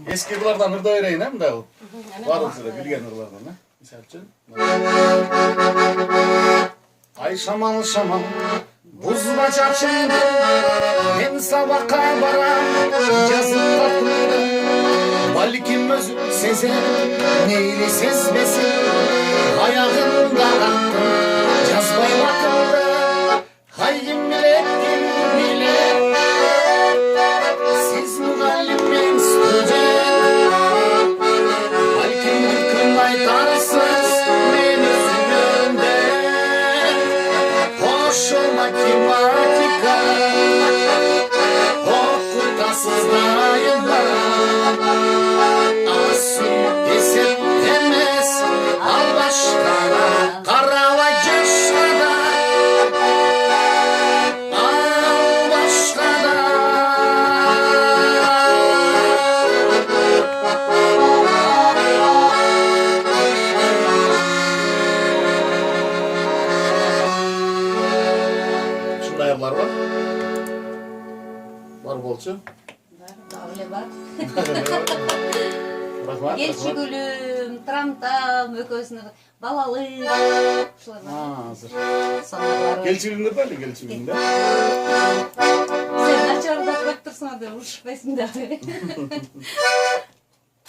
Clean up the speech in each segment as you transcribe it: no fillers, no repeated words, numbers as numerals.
Eski ırlardan ırda öğreyin hem de o. Var o sıra bilgen ırlardan ha. Misal için. Ay şaman şaman buzda çarşındı. Ben sabaka baram yazıp tatlıydı. Balkim özü sezerim neyli sezmesin. Ayağımda attım cazbay bakımda. Hayyim bile bile. Siz muallimim stüdyen. Balkim bir kırmay tarsız men üzümünde. Hoş matematika okutasız dayımlar. Asıl desem demez al başkana karava yaşada al başkana. Şunda ayarlar var. Var bolçu. Davle var. Rahmat. Gelçi gülüm, tramtam, ökөсүнө балалы. Ушулар бар. Hazır. Саналары. Gelçivinde böyle gelçivinde. Сен начарда көрүп турсуң да ушпайсың да.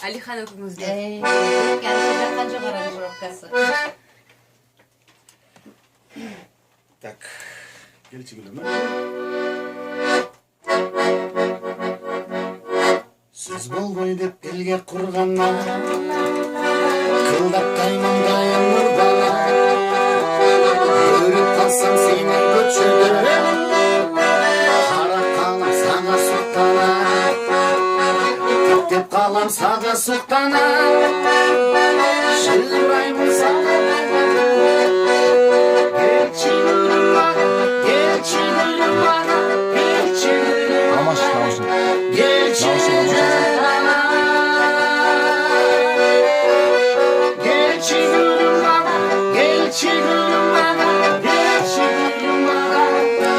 Алихан өкүңүзгө. Кәнши канча аранжировкасы. Так. Gelçivinde. Сөз болбой деп элге курганнан кылдап каймандайым мурдана көрүп калсам сени көчөдө карап калам сага суктана типтеп калам сага суктана шылбаймын сага келчи гүлүм бага келчи гүлүм бага келчи гүлүм келчи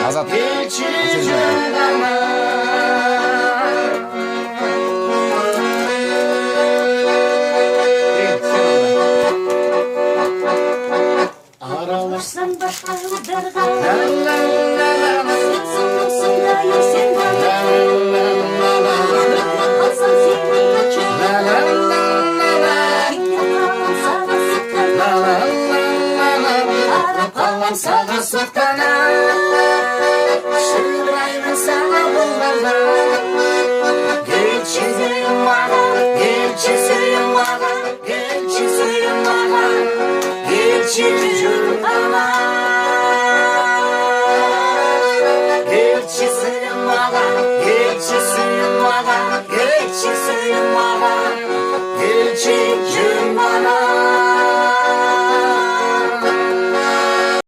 Azat. Аралашсам башка кыздарга. Сен соңгусун да юк сен бана. Алсам сени көчөдө. Қалам саға соқтана шырайын саға болғанда келші сүйін маған келші сүйін маған келші сүйін маған келші жүріп ана